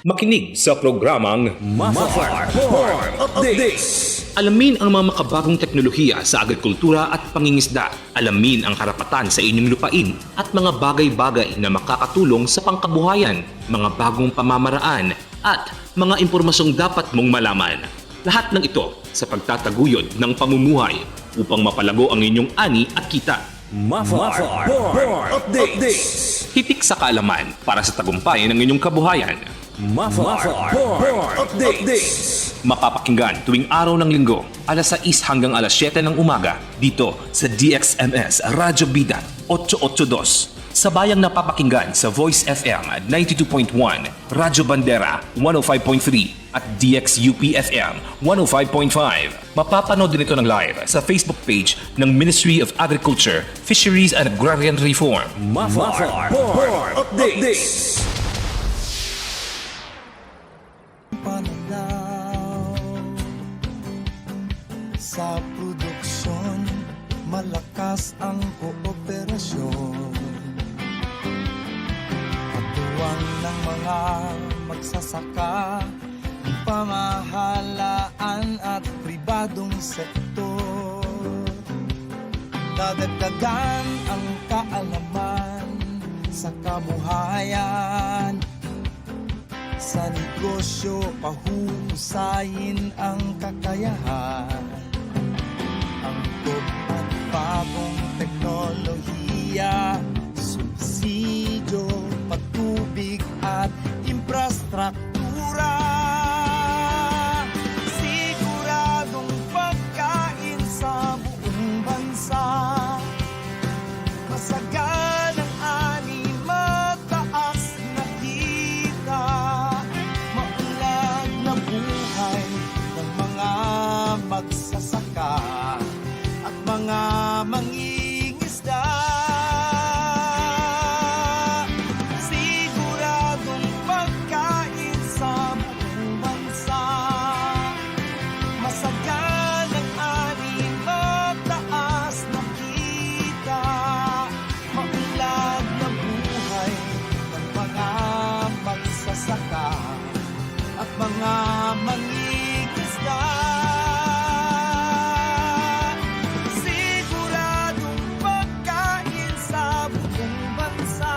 Makinig sa programang Mafar Updates. Alamin ang mga makabagong teknolohiya sa agrikultura at pangingisda. Alamin ang karapatan sa inyong lupain at mga bagay-bagay na makakatulong sa pangkabuhayan, mga bagong pamamaraan at mga impormasyong dapat mong malaman. Lahat ng ito sa pagtataguyod ng pamumuhay upang mapalago ang inyong ani at kita. Mafar Updates. Hitik sa kaalaman para sa tagumpay ng inyong kabuhayan. Mafar Updates. Mapapakinggan tuwing araw ng linggo, alas 6 hanggang alas 7 ng umaga, dito sa DXMS Radyo Bida 882. Sabayang napapakinggan sa Voice FM 92.1, Radyo Bandera 105.3 at DXUP FM 105.5. Mapapanood din ito ng live sa Facebook page ng Ministry of Agriculture, Fisheries and Agrarian Reform. Mafar Updates. Pananaw sa produksyon, malakas ang kooperasyon. Katuwang ng mga magsasaka, pamahalaan at pribadong sektor. Dadagdagan ang kaalaman sa kabuhayan. Sa negosyo, pahusayin ang kakayahan. Angkop at bagong teknolohiya, subsidyo, patubig at infrastruktura. Siguradong pagkain sa buong bansa. Masaganang ani, mataas na kita. Maulag na buhay ng mga magsasaka at mga mangingisda. Siguradong pagkain sa buong bansa. Masaganang ani, mataas na kita. Maulag na buhay ng mga magsasaka at mga mangingisda. Siguradong pagkain sa buong bansa.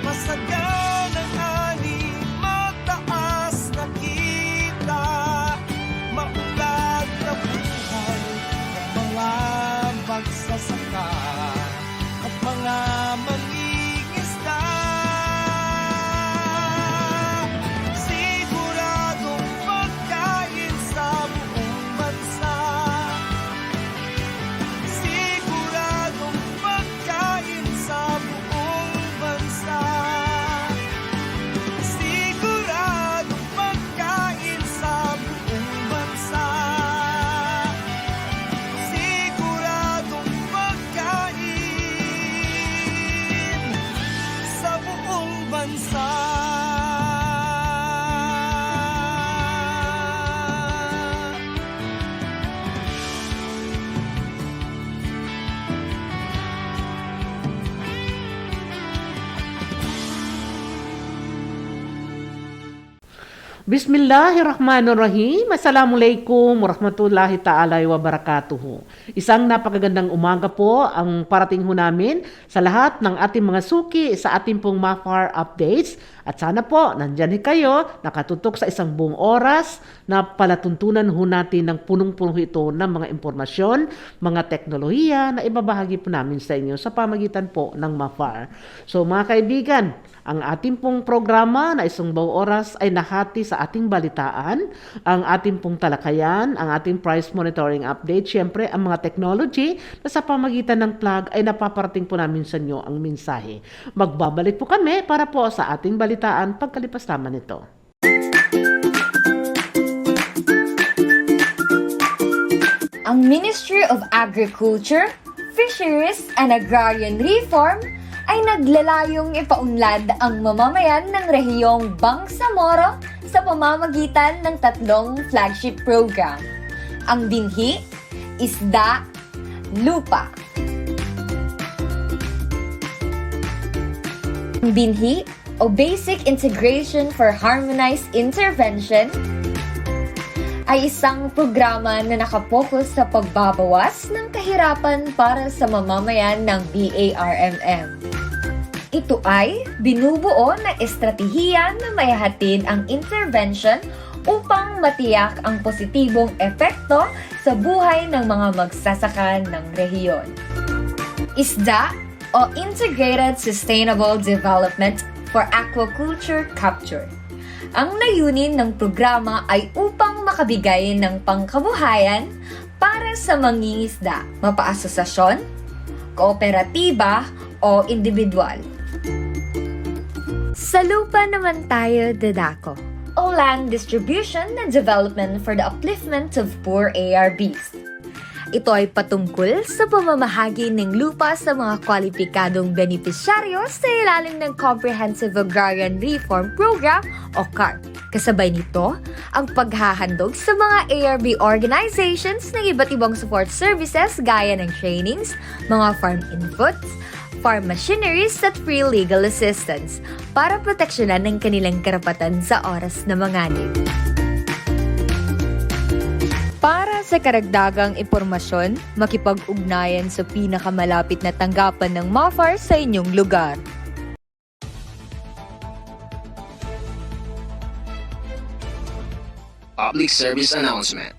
Masaganang ani, mataas na kita. Maunlad na buhay ng mga magsasaka at mga mangingisda. Siguradong pagkain sa buong bansa. Siguradong pagkain sa buong bansa. Siguradong pagkain sa buong bansa. Siguradong pagkain sa buong bansa. Bismillahirrahmanirrahim. Assalamualaikum warahmatullahi ta'ala wa barakatuhu. Isang napakagandang umaga po ang parating ho namin sa lahat ng ating mga suki sa ating pong Mafar Updates. At sana po nandyan kayo nakatutok sa isang buong oras na palatuntunan ho natin ng punong-puno ito ng mga impormasyon, mga teknolohiya na ibabahagi po namin sa inyo sa pamagitan po ng Mafar. So mga kaibigan, ang ating pong programa na isang buong oras ay nahati sa ating balitaan, ang ating pong talakayan, ang ating price monitoring update, syempre ang mga technology na sa pamagitan ng plug ay napaparating po namin sa inyo ang mensahe. Magbabalik po kami para po sa ating balitaan pagkalipas naman nito. Ang Ministry of Agriculture, Fisheries and Agrarian Reform ay naglalayong ipaunlad ang mamamayan ng rehiyong Bangsamoro sa pamamagitan ng tatlong flagship program. Ang binhi, isda, lupa. Ang binhi o Basic Integration for Harmonized Intervention, ay isang programa na nakapokus sa pagbabawas ng kahirapan para sa mamamayan ng BARMM. Ito ay binubuo na estratehiya na maihatid ang intervention upang matiyak ang positibong epekto sa buhay ng mga magsasaka ng rehiyon. ISDA o Integrated Sustainable Development for Aquaculture Capture. Ang layunin ng programa ay upang makabigay ng pangkabuhayan para sa mangingisda, mapaasosasyon, kooperatiba o individual. Sa lupa naman tayo dadako, o land distribution and development for the upliftment of poor ARBs. Ito ay patungkol sa pamamahagi ng lupa sa mga kwalipikadong benepisyaryo sa ilalim ng Comprehensive Agrarian Reform Program o CARP. Kasabay nito, ang paghahandog sa mga ARB organizations ng iba't ibang support services gaya ng trainings, mga farm inputs, farm machineries at free legal assistance para proteksyonan ang kanilang karapatan sa oras na manganib. Para sa karagdagang impormasyon, makipag-ugnayan sa pinakamalapit na tanggapan ng MAFAR sa inyong lugar. Public Service Announcement.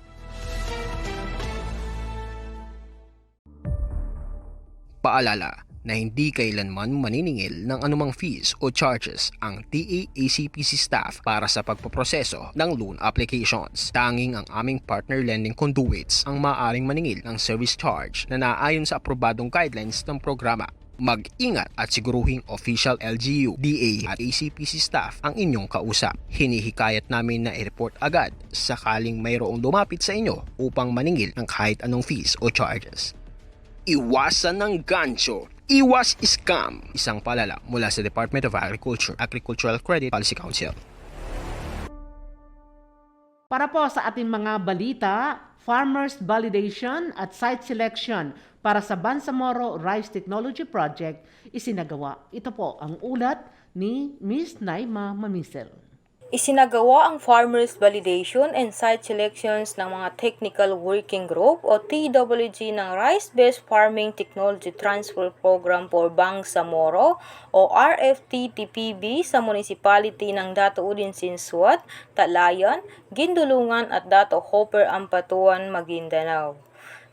Paalala na hindi kailanman maniningil ng anumang fees o charges ang TAACPC staff para sa pagpoproseso ng loan applications. Tanging ang aming partner lending conduits ang maaaring maningil ng service charge na naayon sa aprobadong guidelines ng programa. Mag-ingat at siguruhing official LGU, DA at ACPC staff ang inyong kausap. Hinihikayat namin na i-report agad sakaling mayroong lumapit sa inyo upang maningil ng kahit anong fees o charges. Iwasan ng gancho. Iwas scam. Isang paalala mula sa Department of Agriculture, Agricultural Credit Policy Council. Para po sa ating mga balita, farmers validation at site selection para sa Bangsamoro Rice Technology Project isinagawa. Ito po ang ulat ni Ms. Naima Mamisel. Isinagawa ang Farmers Validation and Site Selections ng mga Technical Working Group o TWG ng Rice-Based Farming Technology Transfer Program for Bangsamoro o RFT-TPB sa municipality ng Dato Udin Sinsuat, Talayan, Gindulungan at Dato Hopper Ampatuan, Maguindanao.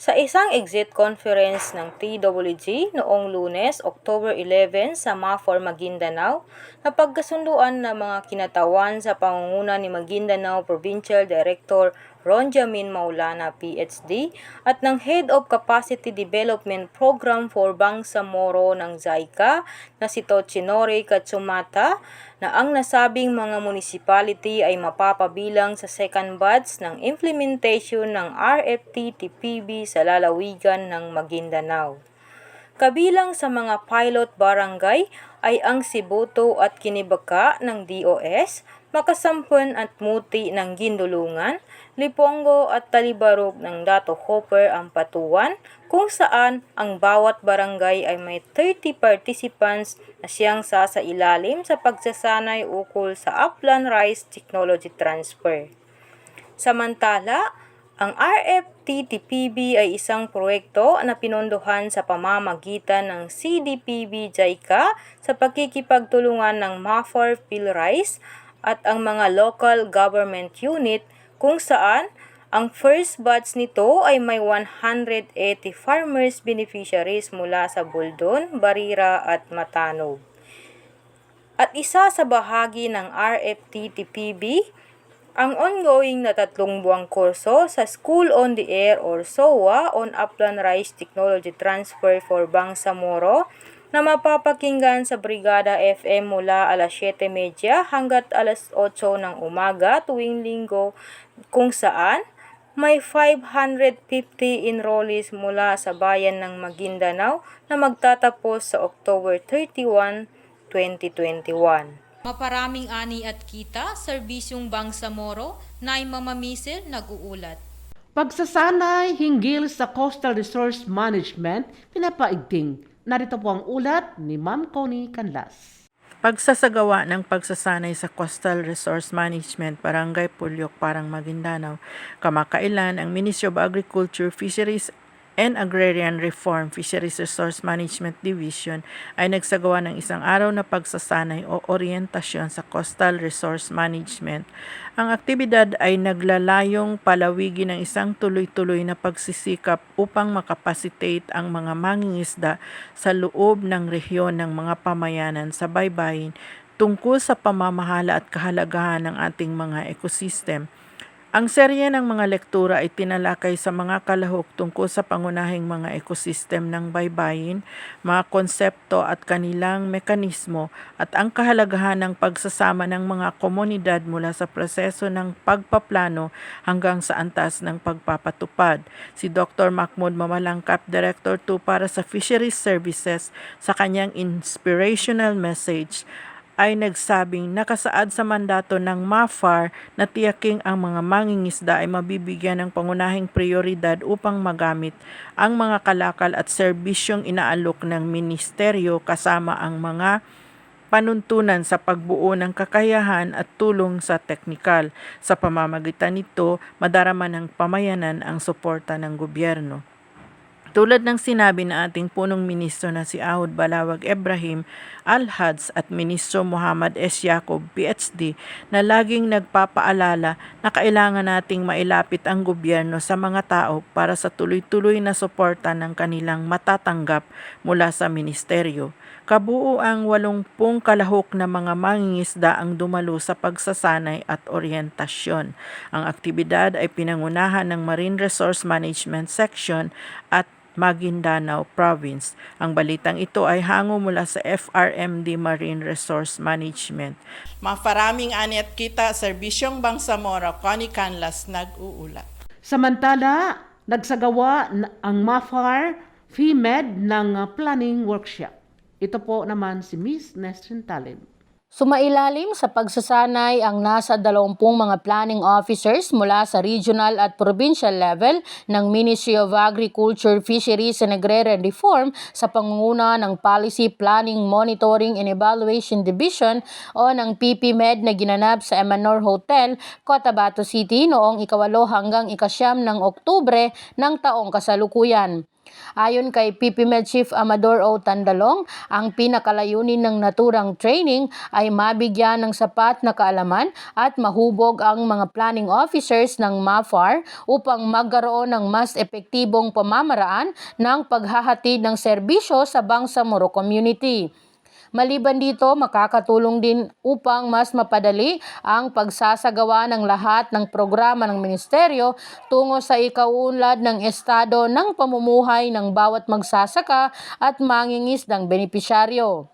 Sa isang exit conference ng TWG noong Lunes, October 11 sa MAFAR, Maguindanao, napagkasunduan ng mga kinatawan sa pangunguna ni Maguindanao Provincial Director Ronjamin Maulana, PhD, at ng Head of Capacity Development Program for Bangsamoro ng JICA na si Tochinori Katsumata na ang nasabing mga municipality ay mapapabilang sa second batch ng implementation ng RFT-TPB sa lalawigan ng Maguindanao. Kabilang sa mga pilot barangay ay ang Sibuto at Kinibaka ng DOS, Makasampun at Muti ng Gindulungan, Lipongo at Talibarog ng Dato Hopper Ampatuan, kung saan ang bawat barangay ay may 30 participants na siyang sasailalim sa pagsasanay ukol sa Upland Rice Technology Transfer. Samantala, ang RFT-TPB ay isang proyekto na pinondohan sa pamamagitan ng CDPB JICA sa pagkikipagtulungan ng MAFAR PhilRice at ang mga local government unit kung saan ang first batch nito ay may 180 farmers beneficiaries mula sa Buldon, Barira at Matanog. At isa sa bahagi ng RFT-TPB, ang ongoing na 3 buwang kurso sa School on the Air or SOA on Upland Rice Technology Transfer for Bangsamoro na mapapakinggan sa Brigada FM mula alas 7:30 hanggat alas 8 ng umaga tuwing linggo, kung saan may 550 enrollees mula sa bayan ng Maguindanao na magtatapos sa October 31, 2021. Maparaming ani at kita, serbisyong Bangsamoro, Naima Mamisel, nag-uulat. Pagsasanay hinggil sa Coastal Resource Management, pinapaigting. Narito po ang ulat ni Ma'am Connie Canlas. Pagsasagawa ng pagsasanay sa Coastal Resource Management, Barangay Pulyok, Parang Maguindanao. Kamakailan, ang Ministry of Agriculture, Fisheries and Agrarian Reform Fisheries Resource Management Division ay nagsagawa ng isang araw na pagsasanay o orientasyon sa Coastal Resource Management. Ang aktibidad ay naglalayong palawigin ng isang tuloy-tuloy na pagsisikap upang makapasitate ang mga mangingisda sa loob ng rehiyon ng mga pamayanan sa baybayin tungkol sa pamamahala at kahalagahan ng ating mga ekosistem. Ang serye ng mga lektura ay tinalakay sa mga kalahok tungkol sa pangunahing mga ekosistem ng baybayin, mga konsepto at kanilang mekanismo at ang kahalagahan ng pagsasama ng mga komunidad mula sa proseso ng pagpaplano hanggang sa antas ng pagpapatupad. Si Dr. Mahmoud Mamalangkap, Director 2 para sa Fisheries Services, sa kanyang inspirational message ay nagsabing nakasaad sa mandato ng MAFAR na tiyaking ang mga mangingisda ay mabibigyan ng pangunahing prioridad upang magamit ang mga kalakal at serbisyong inaalok ng ministeryo kasama ang mga panuntunan sa pagbuo ng kakayahan at tulong sa teknikal. Sa pamamagitan nito, madarama ng pamayanan ang suporta ng gobyerno. Tulad ng sinabi na ating punong ministro na si Ahud Balawag Ibrahim Al-Hads at Ministro Muhammad S. Yacob, PhD, na laging nagpapaalala na kailangan nating mailapit ang gobyerno sa mga tao para sa tuloy-tuloy na suporta ng kanilang matatanggap mula sa ministeryo. Kabuo ang 80 kalahok na mga mangingisda ang dumalo sa pagsasanay at oryentasyon. Ang aktibidad ay pinangunahan ng Marine Resource Management Section at Maguindanao Province. Ang balitang ito ay hango mula sa FRMD Marine Resource Management. Mafaraming ani at kita, Serbisyong Bangsamoro, Connie Canlas, nag-uulat. Samantala, nagsagawa ang MAFAR FIMED ng planning workshop. Ito po naman si Miss Nesrin Talib. Sumailalim sa pagsasanay ang nasa 20 mga planning officers mula sa regional at provincial level ng Ministry of Agriculture, Fisheries and Agrarian Reform sa pangunguna ng Policy Planning, Monitoring and Evaluation Division o ng PPMed na ginanap sa Emanor Hotel, Cotabato City noong 8 hanggang 9 ng Oktubre ng taong kasalukuyan. Ayon kay PPMed Chief Amador O. Tandalong, ang pinakalayunin ng naturang training ay mabigyan ng sapat na kaalaman at mahubog ang mga planning officers ng MAFAR upang magkaroon ng mas epektibong pamamaraan ng paghahatid ng serbisyo sa Bangsamoro Community. Maliban dito, makakatulong din upang mas mapadali ang pagsasagawa ng lahat ng programa ng ministeryo tungo sa ikaunlad ng estado ng pamumuhay ng bawat magsasaka at mangingisdang benepisyaryo.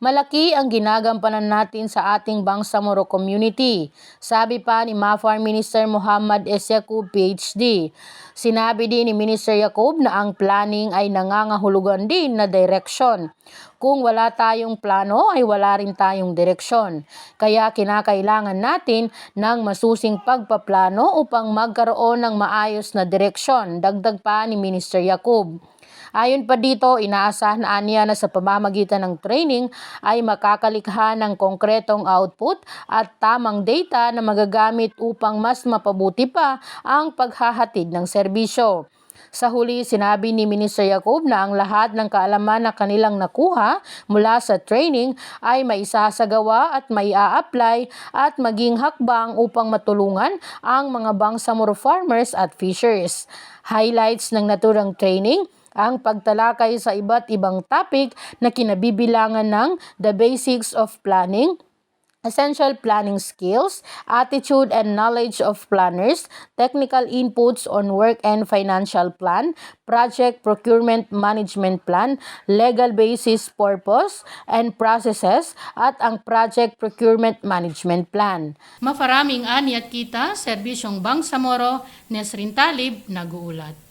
Malaki ang ginagampanan natin sa ating Bangsamoro community, sabi pa ni MAFAR Minister Muhammad S. Yacob, PhD. Sinabi din ni Minister Yacob na ang planning ay nangangahulugan din na direksyon. Kung wala tayong plano ay wala rin tayong direksyon. Kaya kinakailangan natin ng masusing pagpaplano upang magkaroon ng maayos na direksyon, dagdag pa ni Minister Yacob. Ayon pa dito, inaasahan niya na sa pamamagitan ng training ay makakalikha ng konkretong output at tamang data na magagamit upang mas mapabuti pa ang paghahatid ng serbisyo. Sa huli, sinabi ni Minister Yacob na ang lahat ng kaalaman na kanilang nakuha mula sa training ay maisasagawa at maia-apply at maging hakbang upang matulungan ang mga Bangsamoro farmers at fishers. Highlights ng naturang training: ang pagtalakay sa iba't ibang topic na kinabibilangan ng the basics of planning, essential planning skills, attitude and knowledge of planners, technical inputs on work and financial plan, project procurement management plan, legal basis, purpose and processes, at ang project procurement management plan. Mafaraming ani at kita, Serbisyong Bangsamoro, Nesrin Talib, nag-uulat.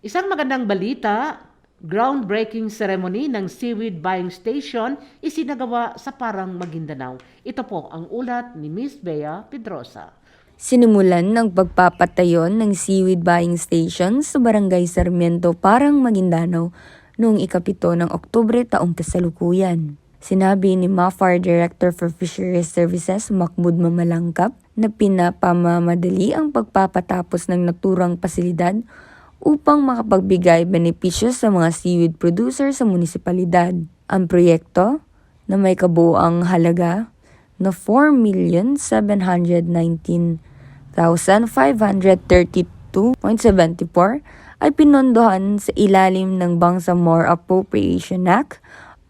Isang magandang balita, groundbreaking ceremony ng Seaweed Buying Station isinagawa sa Parang Maguindanao. Ito po ang ulat ni Miss Bea Pedrosa. Sinimulan ng pagpapatayon ng Seaweed Buying Station sa Barangay Sarmiento, Parang Maguindanao noong 7 ng Oktubre taong kasalukuyan. Sinabi ni MAFAR Director for Fisheries Services Mahmoud Mamalangkap na pinapamamadali ang pagpapatapos ng naturang pasilidad upang makapagbigay benepisyo sa mga seaweed producer sa munisipalidad. Ang proyekto na may kabuuang halaga na 4,719,532.74 ay pinondohan sa ilalim ng Bangsamoro Appropriation Act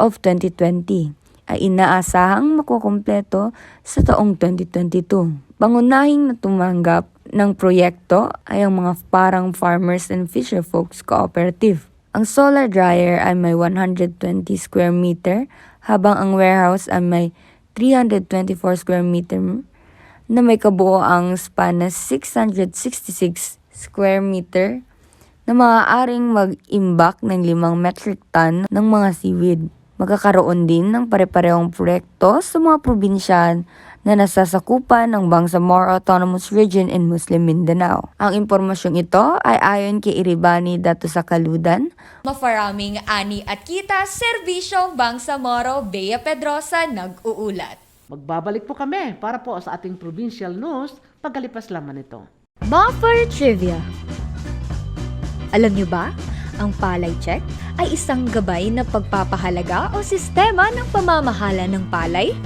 of 2020 ay inaasahang makukumpleto sa taong 2022. Pangunahing na tumanggap ng proyekto ay ang mga parang Farmers and Fisherfolks Cooperative. Ang solar dryer ay may 120 square meter habang ang warehouse ay may 324 square meter na may kabuoang span na 666 square meter na maaaring mag-imbak ng 5 metric ton ng mga seaweed. Magkakaroon din ng pare-parehong proyekto sa mga probinsya na nasasakupan ng Bangsamoro Autonomous Region in Muslim Mindanao. Ang impormasyong ito ay ayon kay Iribani Dato sa Kaludan. Mafaraming ani at kita, Serbisyong Bangsamoro, Bea Pedrosa nag-uulat. Magbabalik po kami para po sa ating provincial news pagkalipas lamang nito. Buffer Trivia. Alam niyo ba, ang palay check ay isang gabay na pagpapahalaga o sistema ng pamamahala ng palay.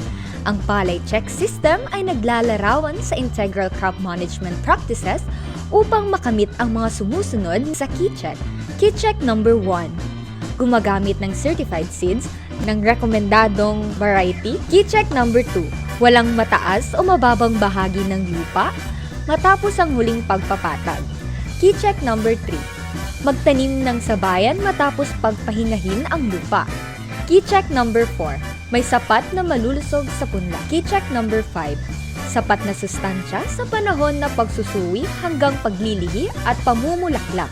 Ang palay check system ay naglalarawan sa integral crop management practices upang makamit ang mga sumusunod sa key-check. Key-check number 1. Gumagamit ng certified seeds ng rekomendadong variety. Key-check number 2. Walang mataas o mababang bahagi ng lupa matapos ang huling pagpapatag. Key-check number 3. Magtanim ng sabayan matapos pagpahingahin ang lupa. Key-check number 4. May sapat na malulusog sa punla. Key-check number 5. Sapat na sustansya sa panahon na pagsusuwi hanggang paglilihi at pamumulaklak.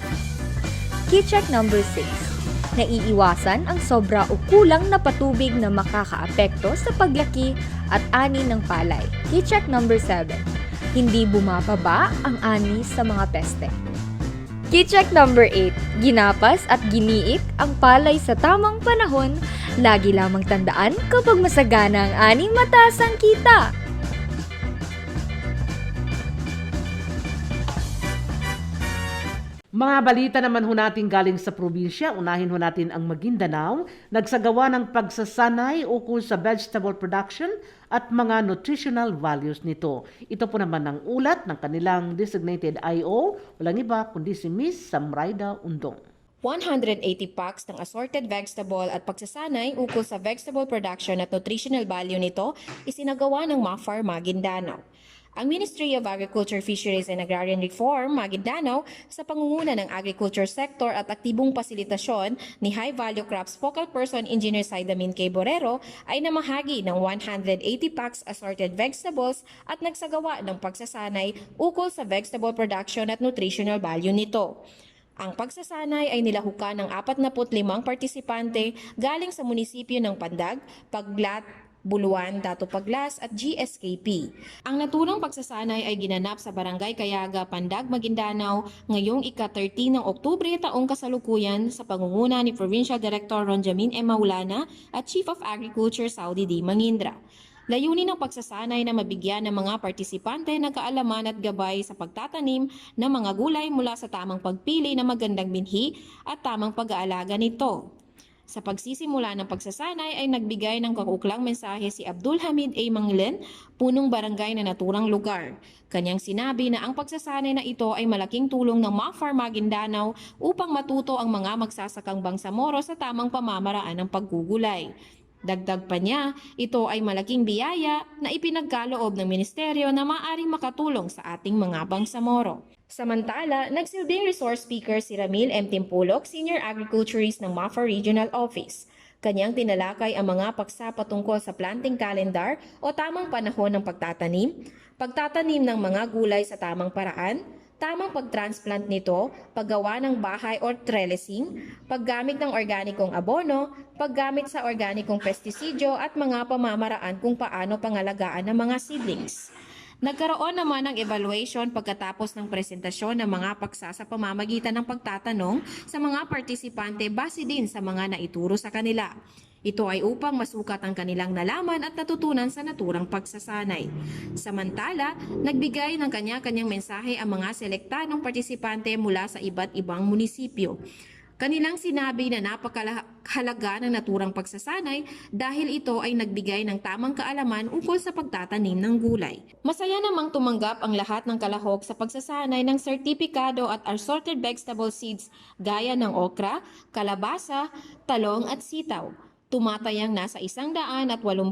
Key-check number 6. Naiiwasan ang sobra o kulang na patubig na makakaapekto sa paglaki at ani ng palay. Key-check number 7. Hindi bumababa ang ani sa mga peste. Key-check number 8. Ginapas at giniik ang palay sa tamang panahon. Lagi lamang tandaan kapag masagana ang ani, mataas ang kita. Mga balita naman ho natin galing sa probinsya. Unahin ho natin ang Maguindanao. Nagsagawa ng pagsasanay ukol sa vegetable production at mga nutritional values nito. Ito po naman ang ulat ng kanilang designated IO, walang iba kundi si Miss Samraida Undong. 180 packs ng assorted vegetable at pagsasanay ukol sa vegetable production at nutritional value nito isinagawa ng MAFAR Maguindanao. Ang Ministry of Agriculture, Fisheries and Agrarian Reform, Maguindanao, sa pangunguna ng agriculture sector at aktibong pasilitasyon ni High Value Crops Focal Person Engineer Saidamin K. Borrero, ay namahagi ng 180 packs assorted vegetables at nagsagawa ng pagsasanay ukol sa vegetable production at nutritional value nito. Ang pagsasanay ay nilahukan ng 45 partisipante galing sa munisipyo ng Pandag, Paglat, Buluan, Dato Paglas at GSKP. Ang naturang pagsasanay ay ginanap sa Barangay Kayaga, Pandag, Maguindanao ngayong ika-13 ng Oktubre taong kasalukuyan sa pangunguna ni Provincial Director Ronjamin M. Maulana at Chief of Agriculture Saudi D. Mangindra. Layunin ng pagsasanay na mabigyan ng mga partisipante ng kaalaman at gabay sa pagtatanim ng mga gulay mula sa tamang pagpili ng magandang binhi at tamang pag-aalaga nito. Sa pagsisimula ng pagsasanay ay nagbigay ng kauklang mensahe si Abdul Hamid A. Mangilen, punong barangay na naturang lugar. Kanyang sinabi na ang pagsasanay na ito ay malaking tulong ng MAFAR Maguindanao upang matuto ang mga magsasakang Bangsamoro sa tamang pamamaraan ng paggugulay. Dagdag pa niya, ito ay malaking biyaya na ipinagkaloob ng ministeryo na maaaring makatulong sa ating mga Bangsamoro. Samantala, nagsilbing resource speaker si Ramil M. Timpulok, Senior Agriculturist ng MAFAR Regional Office. Kanyang tinalakay ang mga paksa patungkol sa planting calendar o tamang panahon ng pagtatanim ng mga gulay sa tamang paraan, tamang pagtransplant nito, paggawa ng bahay or trellising, paggamit ng organikong abono, paggamit sa organikong pestisidyo at mga pamamaraan kung paano pangalagaan ng mga seedlings. Nagkaroon naman ng evaluation pagkatapos ng presentasyon ng mga paksa sa pamamagitan ng pagtatanong sa mga partisipante base din sa mga naituro sa kanila. Ito ay upang masukat ang kanilang nalaman at natutunan sa naturang pagsasanay. Samantala, nagbigay ng kanya-kanyang mensahe ang mga selektadong partisipante mula sa iba't ibang munisipyo. Kanilang sinabi na napakahalaga ng naturang pagsasanay dahil ito ay nagbigay ng tamang kaalaman ukol sa pagtatanim ng gulay. Masaya namang tumanggap ang lahat ng kalahok sa pagsasanay ng sertipikado at assorted vegetable seeds gaya ng okra, kalabasa, talong at sitaw. Tumatayang nasa 180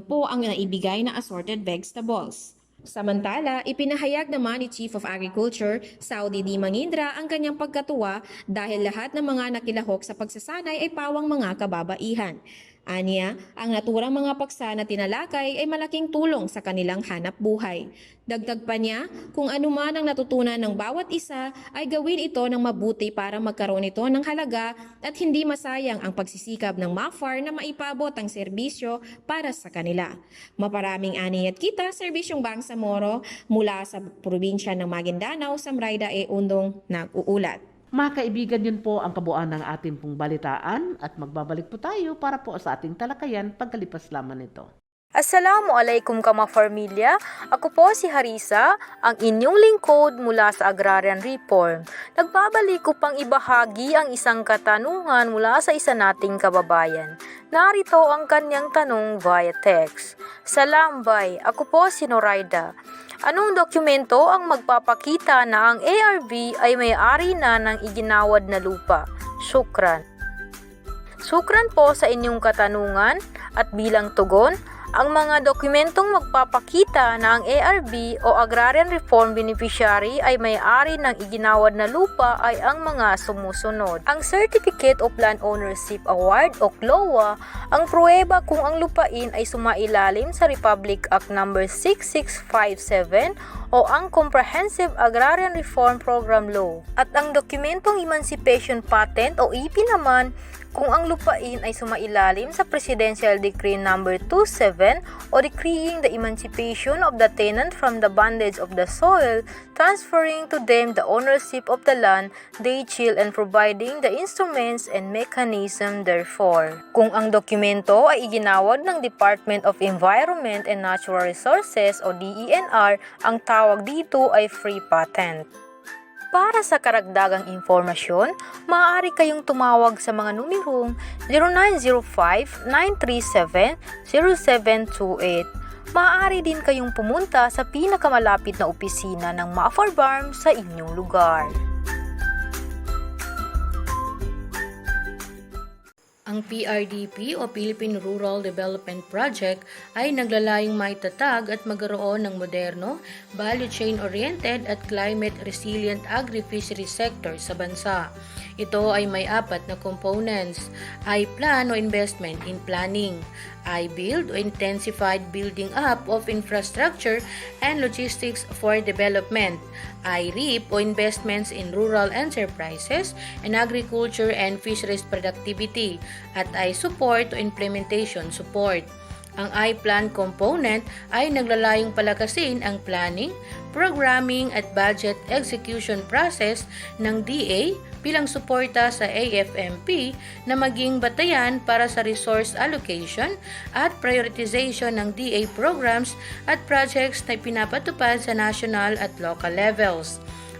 ang naibigay na assorted vegetables. Samantala, ipinahayag naman ni Chief of Agriculture, Saudi D. Mangindra ang kanyang pagkatuwa dahil lahat ng mga nakilahok sa pagsasanay ay pawang mga kababaihan. Aniya, ang naturang mga paksa na tinalakay ay malaking tulong sa kanilang hanap buhay. Dagdag pa niya, kung ano man ang natutunan ng bawat isa ay gawin ito ng mabuti para magkaroon ito ng halaga at hindi masayang ang pagsisikap ng MAFAR na maipaabot ang serbisyo para sa kanila. Maparaming ani at kita, Serbisyong Bangsamoro mula sa probinsya ng Maguindanao, Samrayda e Undong nag-uulat. Mga kaibigan, yun po ang kabuuan ng ating pong balitaan at magbabalik po tayo para po sa ating talakayan pagkalipas lamang nito. Assalamualaikum ka mga familia. Ako po si Harisa, ang inyong lingkod mula sa Agrarian Reform. Nagbabalik upang ibahagi ang isang katanungan mula sa isa nating kababayan. Narito ang kanyang tanong via text. Salambay, ako po si Noraida. Anong dokumento ang magpapakita na ang ARV ay may-ari na ng iginawad na lupa? Syukran. Syukran po sa inyong katanungan at bilang tugon, ang mga dokumentong magpapakita na ang ARB o Agrarian Reform Beneficiary ay may-ari ng iginawad na lupa ay ang mga sumusunod. Ang Certificate of Land Ownership Award o CLOA, ang pruweba kung ang lupain ay sumailalim sa Republic Act No. 6657 o ang Comprehensive Agrarian Reform Program Law. At ang dokumentong Emancipation Patent o EP naman, kung ang lupain ay sumailalim sa Presidential Decree No. 27 o decreeing the emancipation of the tenant from the bondage of the soil, transferring to them the ownership of the land they till and providing the instruments and mechanism therefore. Kung ang dokumento ay iginawad ng Department of Environment and Natural Resources o DENR, ang tawag dito ay free patent. Para sa karagdagang impormasyon, maaari kayong tumawag sa mga numerong 0905-937-0728. Maaari din kayong pumunta sa pinakamalapit na opisina ng MAFAR BARM sa inyong lugar. Ang PRDP o Philippine Rural Development Project ay naglalayong maitatag at magkaroon ng moderno, value chain-oriented at climate-resilient agri-fishery sector sa bansa. Ito ay may 4 na components: I-plan o investment in planning, I-build o intensified building up of infrastructure and logistics for development, I-REAP o investments in rural enterprises and agriculture and fisheries productivity, at I-support o implementation support. Ang I-plan component ay naglalayong palakasin ang planning, programming at budget execution process ng DA bilang suporta sa AFMP na maging batayan para sa resource allocation at prioritization ng DA programs at projects na pinapatupad sa national at local levels.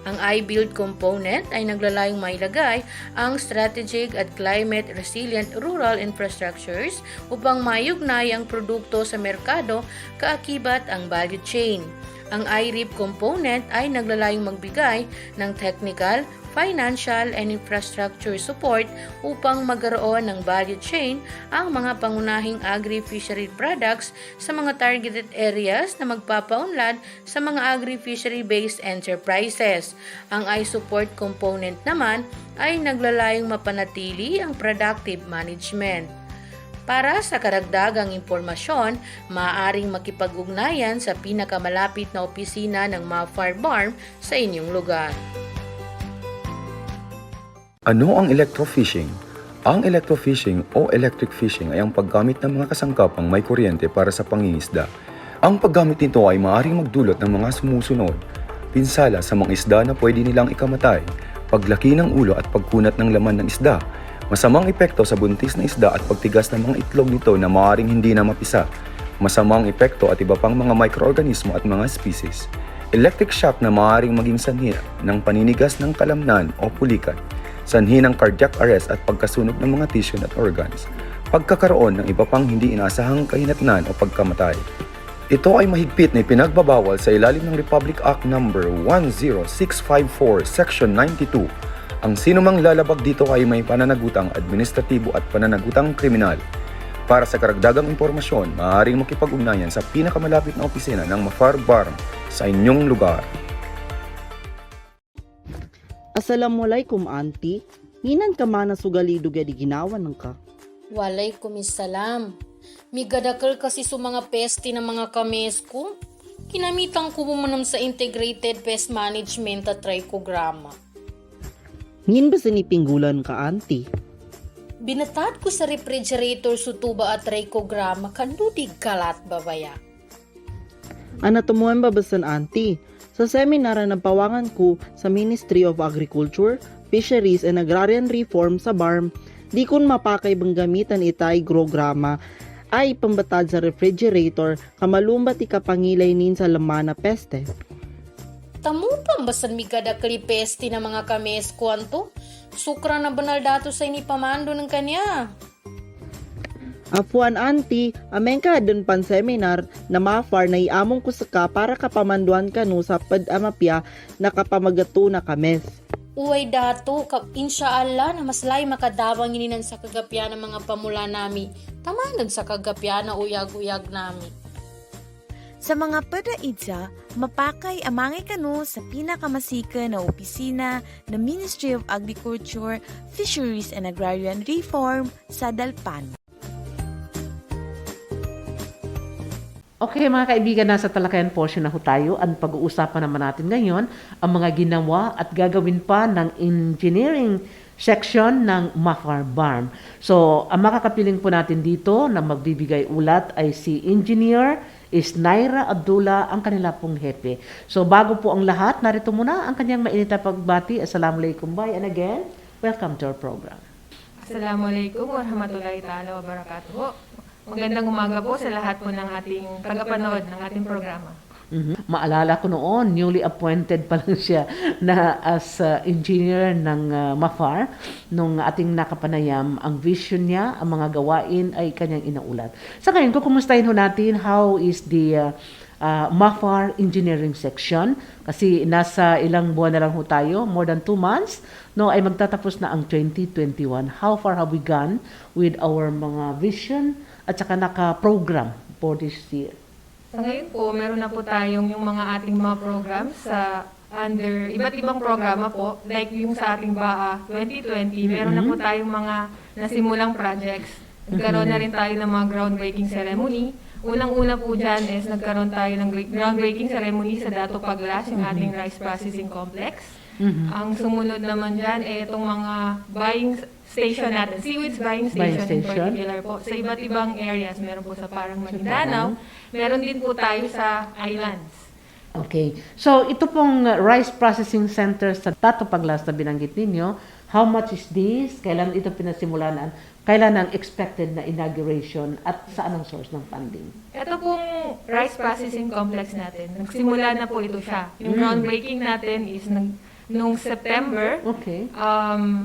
Ang I-Build component ay naglalayong mailagay ang strategic at climate-resilient rural infrastructures upang mayugnay ang produkto sa merkado kaakibat ang value chain. Ang I-REAP component ay naglalayong magbigay ng technical, financial, and infrastructure support upang magkaroon ng value chain ang mga pangunahing agri-fishery products sa mga targeted areas na magpapaunlad sa mga agri-fishery-based enterprises. Ang I-support component naman ay naglalayong mapanatili ang productive management. Para sa karagdagang impormasyon, maaaring makipag-ugnayan sa pinakamalapit na opisina ng MAFAR BARM sa inyong lugar. Ano ang electrofishing? Ang electrofishing o electric fishing ay ang paggamit ng mga kasangkapang may kuryente para sa pangingisda. Ang paggamit nito ay maaaring magdulot ng mga sumusunod: pinsala sa mga isda na pwede nilang ikamatay, paglaki ng ulo at pagkunat ng laman ng isda, masamang epekto sa buntis na isda at pagtigas ng mga itlog nito na maaaring hindi na mapisa, masamang epekto at iba pang mga mikroorganismo at mga species, electric shock na maaaring maging sanhi ng paninigas ng kalamnan o pulikat, sanhi ng cardiac arrest at pagkasunog ng mga tissue at organs, pagkakaroon ng iba pang hindi inaasahang kahinatnan o pagkamatay. Ito ay mahigpit na ipinagbabawal sa ilalim ng Republic Act No. 10654, Section 92. Ang sinumang lalabag dito ay may pananagutang administratibo at pananagutang kriminal. Para sa karagdagang impormasyon, maaaring makipag-ugnayan sa pinakamalapit na opisina ng Mafar Barm sa inyong lugar. Assalamualaikum, auntie. Hinan ka man na sugalido gadi ginawan ng ka. Waalaikumsalam. Migadakal kasi sa mga peste ng mga kames ko. Kinamitan ko bumanam sa Integrated Pest Management at Trichograma. Ngin ba sinipinggulan ka, auntie? Binatad ko sa refrigerator sutuba at Trichograma kandudig kalat babaya. Ana tumuan ba basan, auntie? Sa seminar na napawangan ko sa Ministry of Agriculture, Fisheries and Agrarian Reform sa BARM, di kun mapakay bang gamitan itay grograma ay pambatad sa refrigerator kamalumbat ikapangilay nin sa laman na peste. Tamupang basan migadakali peste ng mga kames ko anto? Sukra na banal dato sa inipamando ng kanya. Apuan, auntie, ameng ka dun pan seminar na mafar na iamong ko saka para kapamanduan ka no sa padamapya na kapamagato na kames. Uway dato, insyaallah na maslay makadawang ininan sa kagapya ng mga pamula nami. Tamanag sa kagapya na uyag-uyag nami. Sa mga padaidsa, mapakay amangay kano sa pinakamasika na opisina ng Ministry of Agriculture, Fisheries and Agrarian Reform sa Dalpan. Okay mga kaibigan, nasa talakayan portion na ho tayo. Ang pag-uusapan naman natin ngayon ang mga ginawa at gagawin pa ng engineering section ng Mafar Barm. So, ang makakapiling po natin dito na magbibigay ulat ay si Engineer Naira Abdullah, ang kanila pong hepe. So, bago po ang lahat, narito muna ang kanyang mainit na pagbati. Assalamualaikum, bye. And again, welcome to our program. Assalamualaikum warahmatullahi ta'ala wabarakatuh. Magandang umaga po sa lahat po ng ating tagapanood ng ating programa. Maalala ko noon, newly appointed pa lang siya na as engineer ng Mafar. Nung ating nakapanayam, ang vision niya, ang mga gawain ay kanyang inaulat. Sa ngayon, kukumustahin ho natin how is the Mafar engineering section. Kasi nasa ilang buwan na lang ho tayo, more than 2 months, no, ay magtatapos na ang 2021. How far have we gone with our mga vision at saka naka-program for this year? Sa ngayon po, meron na po tayong yung mga ating mga programs sa under iba't ibang programa po. Like yung sa ating BAA 2020, meron na po tayong mga nasimulang projects. Nagkaroon na rin tayo ng mga groundbreaking ceremony. Unang-una po dyan is nagkaroon tayo ng groundbreaking ceremony sa Dato Paglas, yung ating rice processing complex. Ang sumunod naman dyan ay itong mga buying station natin, seaweeds buying station in particular po. Sa iba't ibang areas, meron po sa parang Maguindanao, meron din po tayo sa islands. Okay. So, ito pong rice processing center sa Dato Paglas na binanggit ninyo, how much is this? Kailan ito pinasimulan? Kailan ang expected na inauguration at saan ang source ng funding? Ito pong rice processing complex natin, nagsimula na po ito siya. Yung groundbreaking natin is noong September. Okay.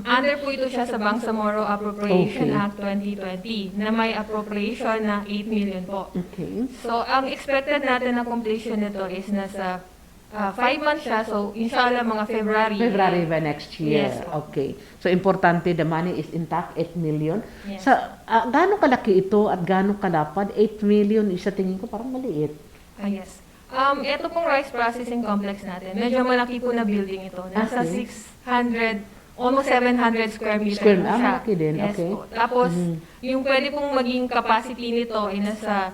Under po ito siya sa Bangsamoro Appropriation Act 2020 na may appropriation na 8 million po. Okay. So, ang expected natin na completion nito is nasa 5 months siya. So, inshallah, mga February by next year. Yes. Okay. So, importante, the money is intact, 8 million. Yes. Sa, gaano kalaki ito at gaano kalapad? 8 million, isa tingin ko parang maliit. Yes. Ito pong rice processing complex natin, medyo malaki po na building ito. Nasa 600, almost 700 square meter po siya. Malaki din. Yes Okay. po. Tapos, yung pwede pong maging capacity nito ay nasa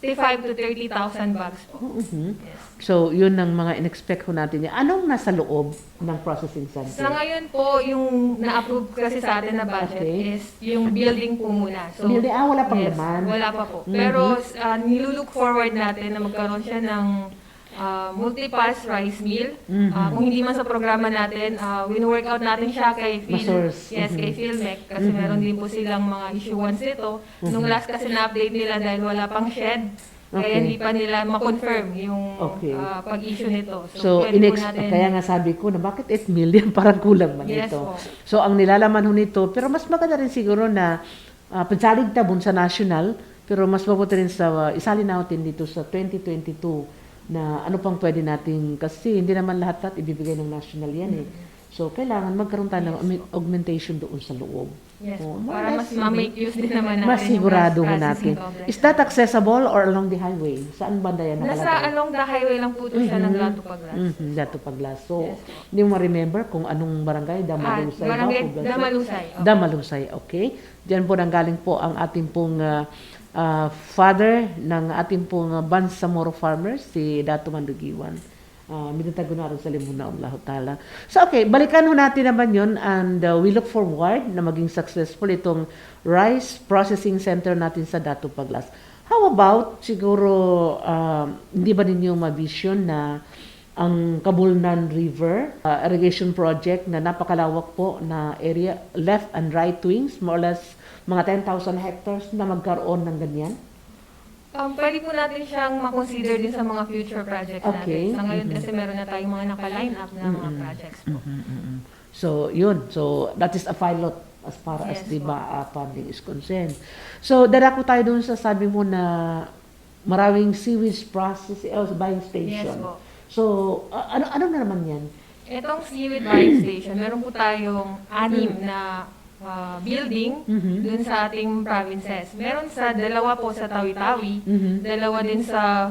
65 to 30,000 bags po. So, yun ang mga in-expect ko natin. Anong nasa loob ng processing center? Sa ngayon po, yung na-approve kasi sa atin na budget is yung building po muna. So, Building, wala pang laman. Wala pa po. Pero nilulook forward natin na magkaroon siya ng multi-pulse rice mill. Kung hindi man sa programa natin, wino-work out natin siya kay kay PhilMec kasi meron din po silang mga issuance nito. Nung last kasi na-update nila dahil wala pang shed, kaya hindi pa nila ma-confirm yung pag-issue nito. So, pwede po natin, kaya nga sabi ko na bakit 8 million parang kulang man Yes ito. po. So, ang nilalaman ho nito, pero mas maganda rin siguro na pansalig tabon sa national, pero mas mabuti rin sa isali natin dito sa 2022 na ano pang pwede natin, kasi hindi naman lahat ibibigay ng national yan So, kailangan magkaroon tayo ng augmentation doon sa loob. Yes, para mas ma-make use din naman natin mas sigurado yung natin. processing complex. Is that accessible or along the highway? Saan banda yan nakalagay? Nasa along the highway lang po ito siya ng Gato Paglas. Gato Paglas. So, hindi mo ma-remember kung anong barangay? Damalusay ba? Barangay Poblacion? Damalusay. Okay. Damalusay, okay. Diyan po nanggaling po ang ating pong father ng ating pong Bangsamoro farmers, si Dato Mandugiwan. Minatago na rin sa limuna Allah Ta'ala. So, okay, balikan ho natin naman yun and we look forward na maging successful itong rice processing center natin sa Dato Paglas. How about, siguro, hindi ba ninyo ma-vision na ang Kabulnan River irrigation project na napakalawak po na area, left and right wings, more or less mga 10,000 hectares na magkaroon ng ganyan? Pwede po natin siyang makonsider din sa mga future projects natin. Sa ngayon kasi meron na tayong mga naka-line up na mga projects po. So, yun. So, that is a pilot as far as the funding is concerned. So, darako tayo dun sa sabi mo na maraming sewage processing, buying station. Yes po. So, ano na naman yan? Itong seaweed buying station, meron po tayong 6 na building dun sa ating provinces. Meron sa 2 po sa Tawi-Tawi, 2 din sa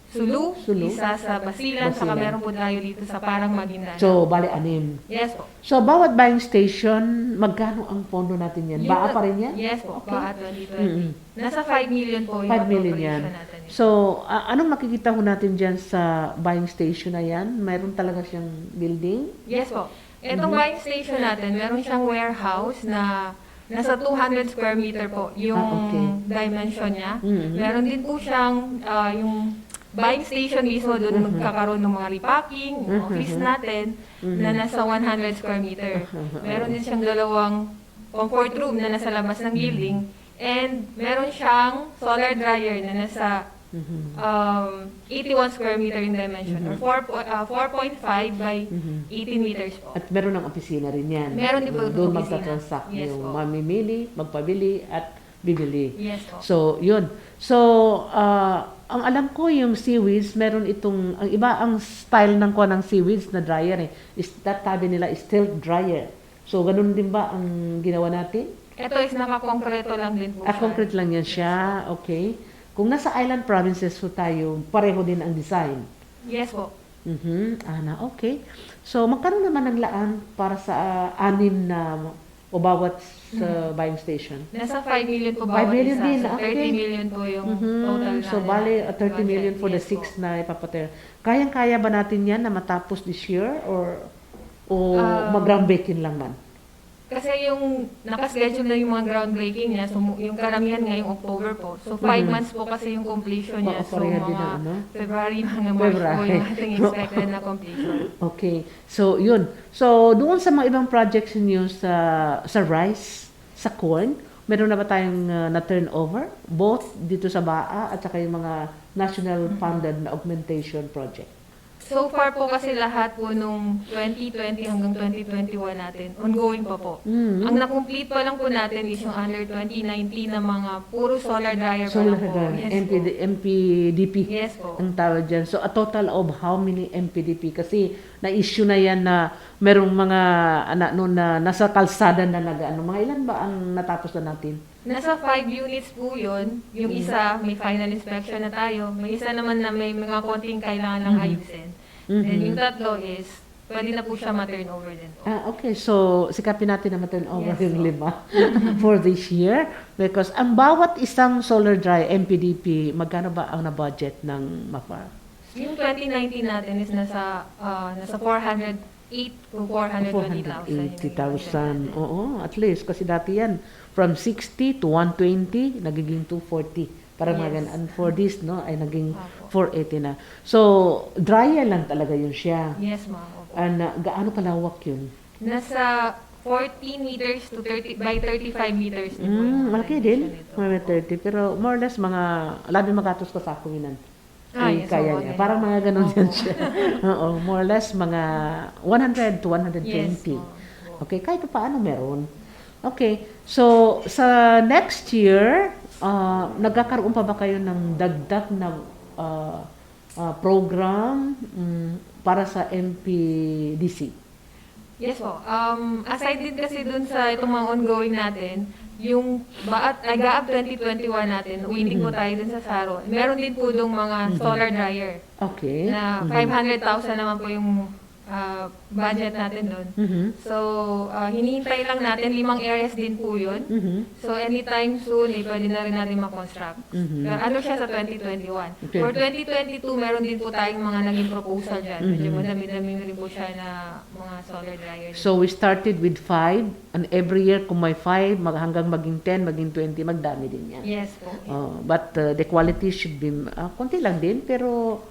Sulu, isa sa Basilan, saka meron po tayo dito sa Parang Maguindanao. So, bali 6. Yes po. So, bawat buying station, magkano ang pondo natin yan? Baa pa rin yan? Yes po, Baa 2020. Nasa 5 million po yung 5 million yan. natin. So, anong makikita ho natin dyan sa buying station na yan? Mayroon talaga siyang building? Yes po. Itong buying station natin, meron siyang warehouse na nasa 200 square meter po yung dimension niya. Meron din po siyang yung buying station mismo doon magkakaroon ng mga repacking, yung office natin na nasa 100 square meter. Meron din siyang 2 comfort room na nasa labas ng building and meron siyang solar dryer na nasa 81 square meter in dimension or 4.5 by 18 meters po. At meron ng opisina rin yan. Meron din po doon opisina. magtatransact Yes yung po. mamimili, magpabili at bibili. Yes po. So, yun. So, ang alam ko yung seaweeds, meron itong, ang iba ang style ng seaweeds na dryer is that tabi nila is still dryer. So, ganun din ba ang ginawa natin? Ito is naka-concreto lang din po siya. Concrete lang yan siya, okay. Kung nasa island provinces po tayo, pareho din ang design. Yes po. Okay. So, magkaroon naman ng laan para sa 6 na o bawat sa buying station? Nasa 5 million po 5 bawat million isa. din, So, 30 okay. million po yung total na. So, bali, 30 million for the 6 na ipapater. Kayang-kaya ba natin yan na matapos this year or mag-groundbreaking lang man? Kasi yung nakaschedule na yung mga groundbreaking niya, so yung karamihan ngayong October po. So 5 months po kasi yung completion niya. So mga February, mga March po yung ating expected na completion. Okay. So yun. So doon sa mga ibang projects niyo sa rice, sa corn, meron na ba tayong na-turnover? Both dito sa BAA at saka yung mga national funded na augmentation project? So far po kasi lahat po nung 2020 hanggang 2021 natin, ongoing pa po. Ang na-complete pa lang po natin is yung under 2019 na mga puro solar dryer pa lang po. Yes po. MPDP. Yes po. Ang tawag dyan. So a total of how many MPDP? Kasi na-issue na yan na merong mga na nasa kalsada na mga ilan ba ang natapos na natin? Nasa 5 units po yun. Yung isa, may final inspection na tayo. May isa naman na may mga konting kailangan lang ayusin. Then yung tatlo is pwede na po siya ma-turnover din po. Okay. So, sikapin natin na ma-turnover Yes, yung po. 5 for this year. Because ang bawat isang solar dry MPDP, magkano ba ang na-budget ng MAFAR? Yung 2019 natin is nasa 408 to 420,000. 480,000. Oo, at least. Kasi dati yan, from 60 to 120, nagiging 240. Parang mga Yes. ganun. And for this, no, ay naging 480 na. So, dryer lang talaga yun siya. Yes, ma'am. Opo. And gaano kalawak yun? Nasa 14 meters to 30 by 35 meters. din po yung Malaki dimension din. nito. Mga 30. Pero more or less, mga, labi magatos ko sa akuminan. Yes, Kaya opo, niya. ganun. Parang mga ganun Opo. yan siya. Oo, more or less, mga 100 to 120. Yes, Okay, kahit pa paano meron. Okay, so sa next year, nagkakaroon pa ba kayo ng dagdag na program para sa MPDC? Yes po. Aside din kasi dun sa itong mga ongoing natin, yung AGAAP 2021 natin, winning po tayo dun sa SARO. Meron din po dong mga solar dryer Okay. na 500,000 naman po yung budget natin dun. So, hinihintay lang natin, 5 areas din po yun. So, anytime soon, pwede na rin natin makonstruct. Pero ano siya sa 2021. Okay. For 2022, meron din po tayong mga naging proposal dyan. Medyo madami-dami rin po siya na mga solar dryer. So we started with 5 and every year kung may 5 hanggang maging 10, maging 20, magdami din yan. Yes po. But the quality should be konti lang din pero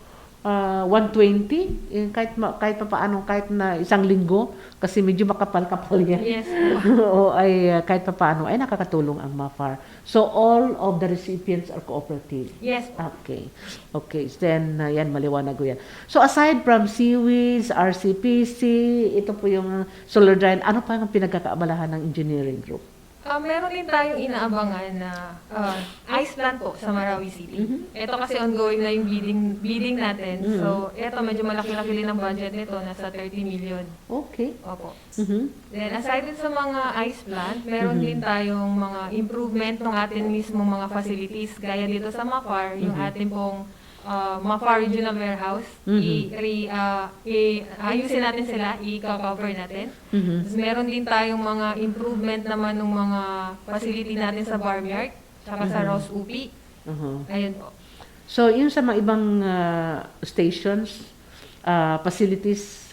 120 kahit pa paano kahit na isang linggo kasi medyo makapal-kapal yan. Yes. O ay kahit pa paano ay nakakatulong ang MAFAR. So all of the recipients are cooperative. Yes. Okay. Okay. Then yan maliwanag ko yan. So aside from seaweeds, RCPC, ito po yung solar dry. Ano pa yung pinagkakaabalahan ng engineering group? Meron din tayong inaabangan na ice plant po sa Marawi City. Ito kasi ongoing na yung bidding natin. So, ito medyo malaki-laki din ang budget nito, nasa 30 million. Okay. Opo. Then, aside din sa mga ice plant, meron din tayong mga improvement ng ating mismo mga facilities. Gaya dito sa MAFAR, yung ating pong MAFAR Regional Warehouse, ayusin natin sila, i-cover natin. Tapos meron din tayong mga improvement naman ng mga facility natin sa Barnyard, tsaka sa Ross Upi. Ayun po. So, yun sa mga ibang stations, facilities,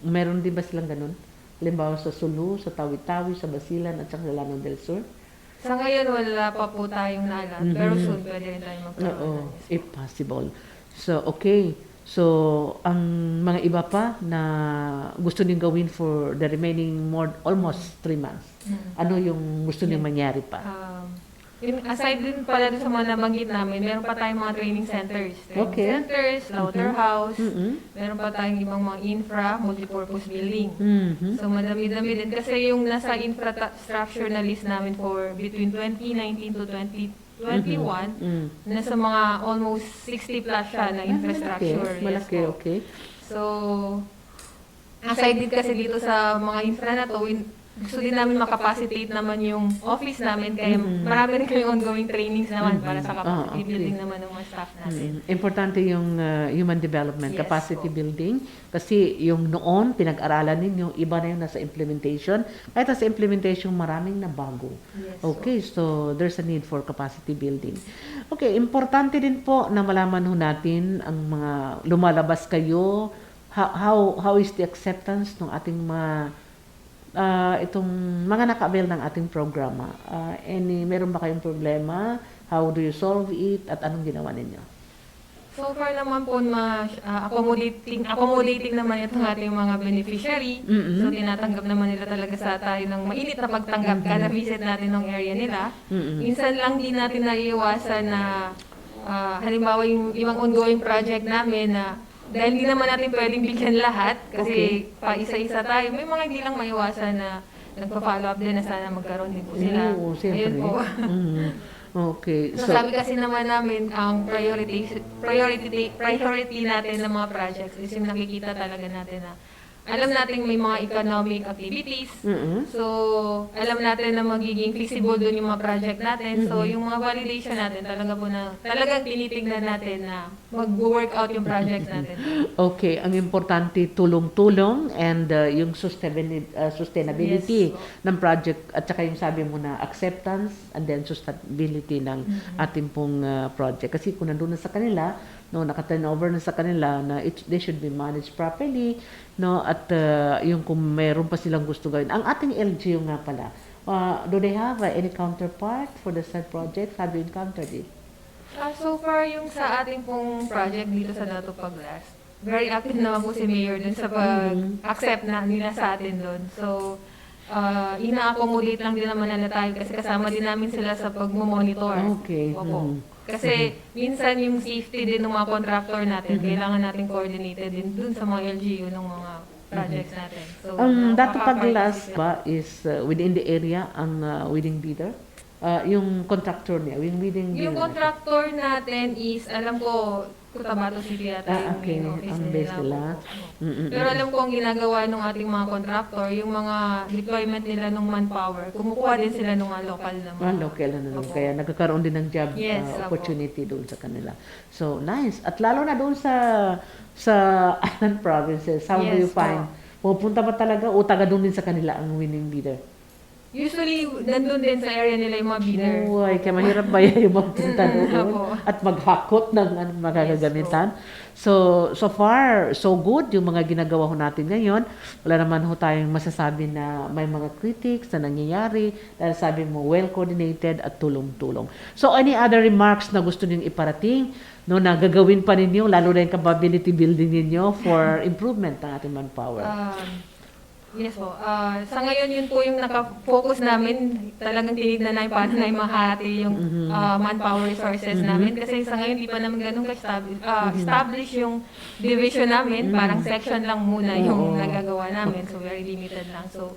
meron din ba silang ganun? Halimbawa sa Sulu, sa Tawi-Tawi, sa Basilan, at sa Lanao del Sur? Sa ngayon, wala pa po tayong naalat. Pero soon, pwede rin tayo magkaroon. Oo, if possible. So, okay. So, ang mga iba pa na gusto niyong gawin for the remaining almost 3 months, ano yung gusto niyong mangyari pa? Aside din pala sa mga nabanggit namin, meron pa tayong mga training centers. Slaughter house, meron pa tayong ibang mga infra, multipurpose building. So madami-dami din. Kasi yung nasa infrastructure na list namin for between 2019 to 2021, nasa mga almost 60 plus siya na infrastructure. Malaki, okay. So, aside din kasi dito sa mga infra na to, gusto din namin makapacitate naman yung office namin kaya marami rin kayong ongoing trainings naman para sa capacity building naman ng mga staff natin. Importante yung human development, Yes, capacity po. building kasi yung noon pinag-aralan ninyo, iba na yung nasa implementation. Kahit sa implementation maraming na bago. Yes, Okay, so there's a need for capacity building. Okay, importante din po na malaman ho natin ang mga lumalabas kayo, how is the acceptance ng ating mga itong mga naka-avail ng ating programa. Meron ba kayong problema? How do you solve it? At anong ginawa ninyo? So far naman po, accommodating naman itong ating mga beneficiary. So tinatanggap naman nila talaga sa tayo ng mainit na pagtanggap kada visit natin ng area nila. Minsan lang din natin naiiwasan na halimbawa yung ibang ongoing project namin na dahil hindi naman natin pwedeng bigyan lahat kasi pa isa-isa tayo. May mga hindi lang maiwasan na nagpa-follow up din na sana magkaroon din po sila. Oo, siyempre. Ayun po. Okay. So, sabi kasi naman namin, ang priority natin ng mga projects is yung nakikita talaga natin na alam natin may mga economic activities. So, alam natin na magiging feasible doon yung mga project natin. So, yung mga validation natin, talagang tinitignan natin na mag-work out yung projects natin. Okay, ang importante tulong-tulong and yung sustainability ng project at saka yung sabi mo na acceptance and then sustainability ng ating pong project. Kasi kung nandun na sa kanila, no, naka-turn over na sa kanila na they should be managed properly, no, at yung kung meron pa silang gusto gawin. Ang ating LGU nga pala, do they have any counterpart for the said project? Have you encountered it? So far, yung sa ating pong project dito sa Dato Paglas, very active naman po si Mayor dun sa pag-accept na nila sa atin dun. So, ina-accommodate lang din naman nila tayo kasi kasama din namin sila sa pag-monitor. Okay. Opo. Kasi minsan yung safety din ng mga contractor natin, kailangan natin coordinated din dun sa mga LGU ng mga projects natin. So, Dato Paglas ba is within the area ang winning bidder? Yung contractor niya, winning bidder. Yung contractor natin is, alam ko, Cotabato City yata okay, yung office ang base nila. Pero alam ko ang ginagawa ng ating mga contractor, yung mga deployment nila ng manpower, kumukuha din sila ng mga local na mga. Local na naman. Kaya nagkakaroon din ng job opportunity doon sa kanila. So, nice. At lalo na doon sa island provinces, how do you find? Pupunta ba talaga o taga doon din sa kanila ang winning bidder? Usually, nandun din sa area nila yung mga bidder. Uy, kaya mahirap ba yan yung magpunta doon at maghakot ng magagamitan? So far, so good yung mga ginagawa ho natin ngayon. Wala naman ho tayong masasabi na may mga critics na nangyayari dahil sabi mo, well-coordinated at tulong-tulong. So, any other remarks na gusto niyong iparating, no, na gagawin pa ninyo, lalo na yung capability building ninyo for improvement ng ating manpower? Yes po. Sa ngayon, yun po yung naka-focus namin. Talagang tinignan namin paano na mahati yung manpower resources namin. Kasi sa ngayon, di pa naman ganun ka-establish yung division namin. Parang section lang muna yung nagagawa namin. So, very limited lang. So,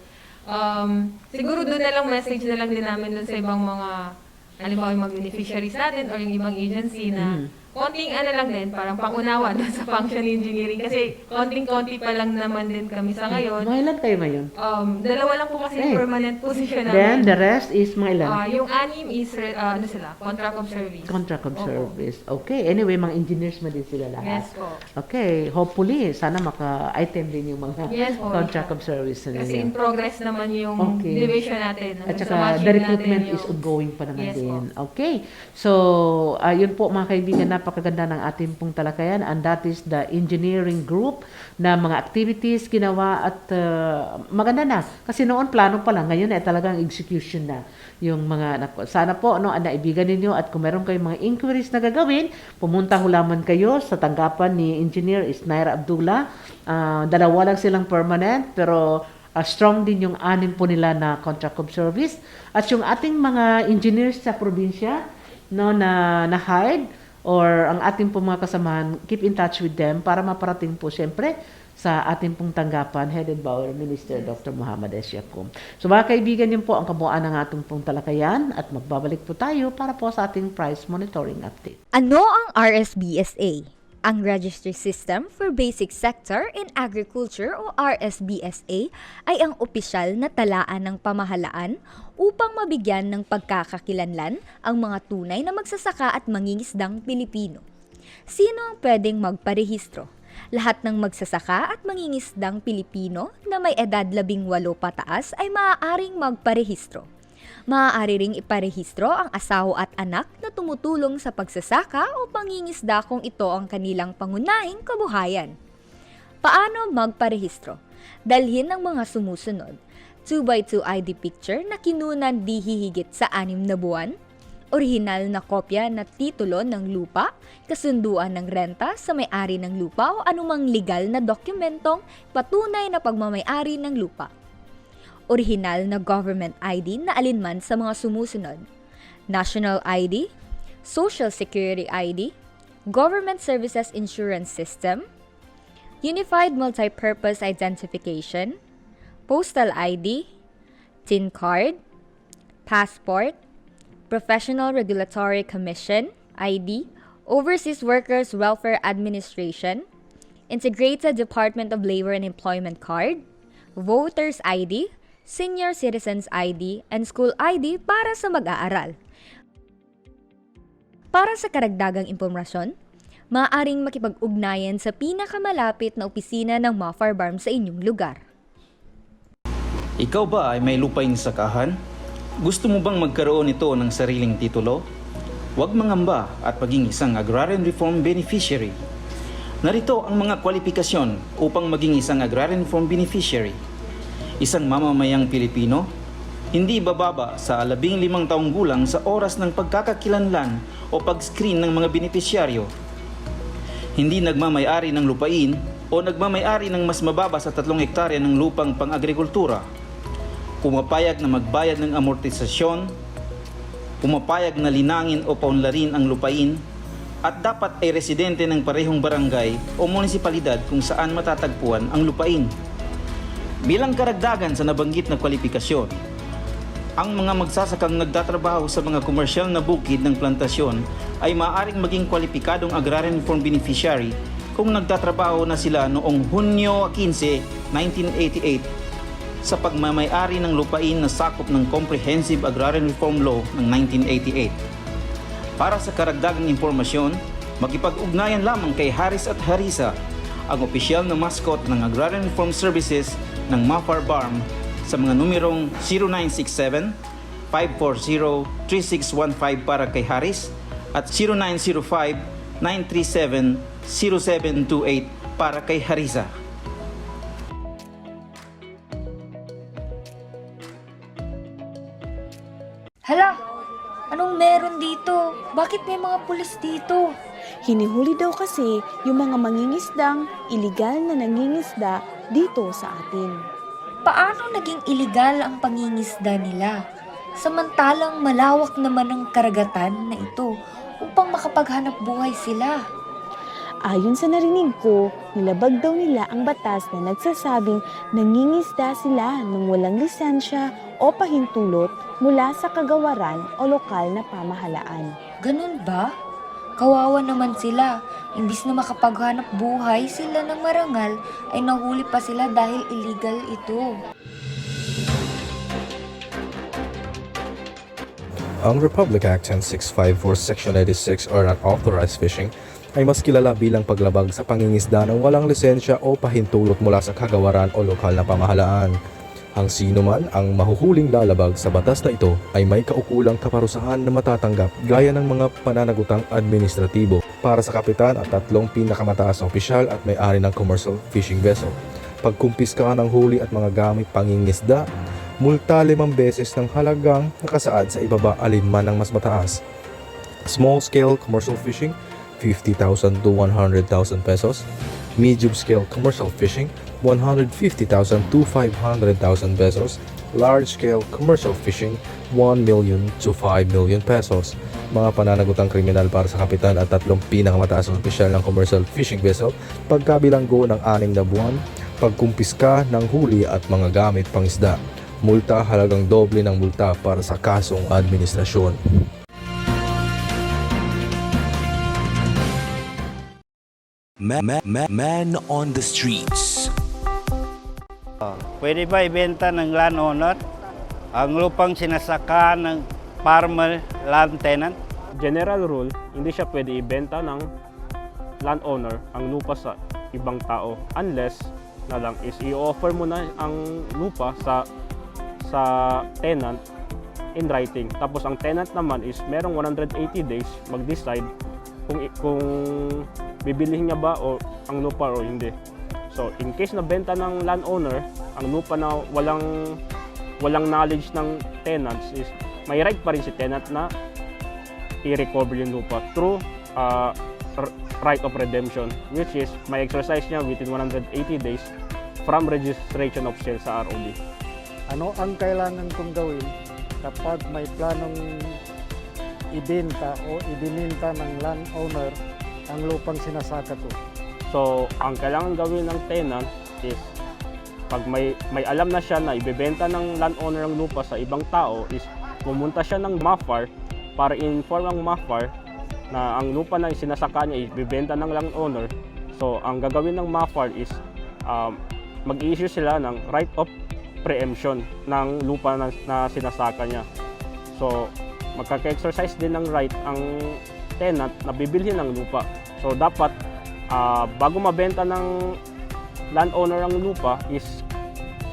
siguro doon na lang message na lang din namin doon sa ibang mga, halimbawa yung mga beneficiaries natin or yung ibang agency na konting lang din, parang pangunawa doon sa function engineering kasi konting-konti pa lang naman din kami sa ngayon. Mga ilan kayo ngayon? Dalawa lang po kasi yung permanent position namin. Then, the rest is mga ilan? Yung anim is, contract of service. Contract of service. Okay. Anyway, mga engineers mo din sila lahat. Yes po. Okay. Hopefully, sana maka-item din yung mga contract of service na kasi in progress naman yung division natin. At saka, the recruitment is ongoing pa naman din. Okay. So, yun po mga kaibigan, napakaganda ng ating pong talakayan, and that is the engineering group na mga activities ginawa at maganda na. Kasi noon plano pa lang, ngayon ay talagang execution na yung mga, sana po, no, naibigan ninyo at kung meron kayong mga inquiries na gagawin, pumunta ho lamang kayo sa tanggapan ni Engineer Isnaira Abdullah. Dalawa lang silang permanent, pero strong din yung 6 po nila na contract of service. At yung ating mga engineers sa probinsya, no, na hired, or ang ating po mga kasamahan, keep in touch with them para maparating po siyempre sa ating pong tanggapan headed by our Minister Dr. Muhammad S. Yacum. So mga kaibigan, yun po ang kabuuan ng ating pong talakayan at magbabalik po tayo para po sa ating price monitoring update. Ano ang RSBSA? Ang Registry System for Basic Sector in Agriculture o RSBSA ay ang opisyal na talaan ng pamahalaan upang mabigyan ng pagkakakilanlan ang mga tunay na magsasaka at mangingisdang Pilipino. Sino ang pwedeng magparehistro? Lahat ng magsasaka at mangingisdang Pilipino na may edad 18 pataas ay maaaring magparehistro. Maaari ring iparehistro ang asawa at anak na tumutulong sa pagsasaka o pangingisda kung ito ang kanilang pangunahing kabuhayan. Paano magparehistro? Dalhin ang mga sumusunod: 2x2 ID picture na kinunan di hihigit sa 6 na buwan, orihinal na kopya na titulo ng lupa, kasunduan ng renta sa may-ari ng lupa o anumang legal na dokumentong patunay na pagmamay-ari ng lupa. Orihinal na government ID na alinman sa mga sumusunod: National ID, Social Security ID, Government Services Insurance System, Unified Multipurpose Identification, Postal ID, TIN card, Passport, Professional Regulatory Commission ID, Overseas Workers Welfare Administration, Integrated Department of Labor and Employment Card, Voters ID, Senior Citizens ID, and School ID para sa mag-aaral. Para sa karagdagang impormasyon, maaaring makipag-ugnayan sa pinakamalapit na opisina ng MAFAR BARM sa inyong lugar. Ikaw ba ay may lupaing sakahan? Gusto mo bang magkaroon ito ng sariling titulo? Huwag mangamba at maging isang Agrarian Reform Beneficiary. Narito ang mga kwalifikasyon upang maging isang Agrarian Reform Beneficiary. Isang mamamayang Pilipino, hindi bababa sa 15 taong gulang sa oras ng pagkakakilanlan o pag-screen ng mga benepisyaryo. Hindi nagmamay-ari ng lupain o nagmamay-ari ng mas mababa sa 3 hektarya ng lupang pang-agrikultura. Pumapayag na magbayad ng amortisasyon, pumapayag na linangin o paunlarin ang lupain, at dapat ay residente ng parehong barangay o munisipalidad kung saan matatagpuan ang lupain. Bilang karagdagan sa nabanggit na kwalifikasyon, ang mga magsasakang nagtatrabaho sa mga komersyal na bukid ng plantasyon ay maaaring maging kwalipikadong Agrarian Reform Beneficiary kung nagtatrabaho na sila noong Hunyo 15, 1988 sa pagmamay-ari ng lupain na sakop ng Comprehensive Agrarian Reform Law ng 1988. Para sa karagdagang impormasyon, makipag-ugnayan lamang kay Haris at Harisa, ang opisyal na mascot ng Agrarian Reform Services ng MAFAR BARM sa mga numerong 0967-540-3615 para kay Haris at 0905-937-0728 para kay Harisa. Hala, anong meron dito? Bakit may mga pulis dito? Hinihuli daw kasi yung mga mangingisdang iligal na nangingisda dito sa atin. Paano naging iligal ang pangingisda nila? Samantalang malawak naman ang karagatan na ito upang makapaghanap buhay sila. Ayon sa narinig ko, nilabag daw nila ang batas na nagsasabing nangingisda sila ng walang lisensya o pahintulot mula sa kagawaran o lokal na pamahalaan. Ganun ba? Kawawa naman sila. Imbis na makapaghanap buhay sila ng marangal, ay nahuli pa sila dahil illegal ito. Ang Republic Act 10654 Section 86 or unauthorized fishing ay mas kilala bilang paglabag sa pangingisda ng walang lisensya o pahintulot mula sa kagawaran o lokal na pamahalaan. Ang sino man ang mahuhuling lalabag sa batas na ito ay may kaukulang kaparusahan na matatanggap gaya ng mga pananagutang administratibo para sa kapitan at 3 pinakamataas na opisyal at may-ari ng commercial fishing vessel. Pagkumpiska ng huli at mga gamit pangingisda, multa 5 beses ng halagang nakasaad sa ibaba alinman ng mas mataas. Small-scale commercial fishing, 50,000 to 100,000 pesos. Medium-scale commercial fishing, 150,000 to 500,000 pesos. Large-scale commercial fishing, 1 million to 5 million pesos. Mga pananagutang kriminal para sa kapitan at 3 pinakamataas na opisyal ng commercial fishing vessel, pagkabilanggo ng 6 na buwan, pagkumpiska ng huli at mga gamit pangisda. Multa halagang doble ng multa para sa kasong administrasyon. Man on the streets. Pwede ba ibenta ng landowner ang lupang sinasaka ng farmer land tenant? General rule, hindi siya pwede ibenta ng landowner ang lupa sa ibang tao unless na lang is i-offer mo na ang lupa sa tenant in writing. Tapos ang tenant naman is merong 180 days mag-decide kung bibilihin niya ba o ang lupa o hindi. So in case na benta ng landowner ang lupa na walang knowledge ng tenants, is may right pa rin si tenant na i-recover yung lupa through right of redemption, which is may exercise niya within 180 days from registration of sale sa ROD. Ano ang kailangan kong gawin kapag may planong ibenta o ibininta ng landowner ang lupang sinasaka ko? So, ang kailangan gawin ng tenant is pag may alam na siya na ibebenta ng landowner ng lupa sa ibang tao, is pumunta siya ng MAFAR para inform ang MAFAR na ang lupa na sinasaka niya ibebenta ng landowner So ang gagawin ng MAFAR is mag-i-issue sila ng right of preemption ng lupa na sinasaka niya. So magkaka-exercise din ng right ang tenant na bibilhin ng lupa. So dapat bago mabenta ng landowner ang lupa is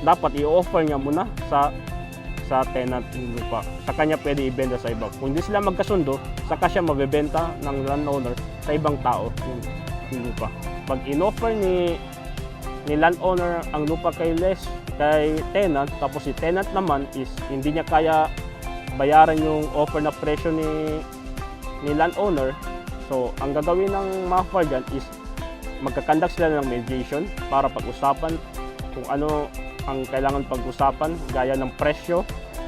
dapat i-offer niya muna sa tenant yung lupa. Sa kanya pwede ibenta sa iba. Kung hindi sila magkasundo, saka siya mabebenta ng landowner sa ibang tao yung lupa. Pag in-offer ni landowner ang lupa kay tenant, tapos si tenant naman is hindi niya kaya bayaran yung offer na presyo ni landowner, so ang gagawin ng MAFAR dyan is magkakandak sila ng mediation para pag-usapan kung ano ang kailangan pag-usapan gaya ng presyo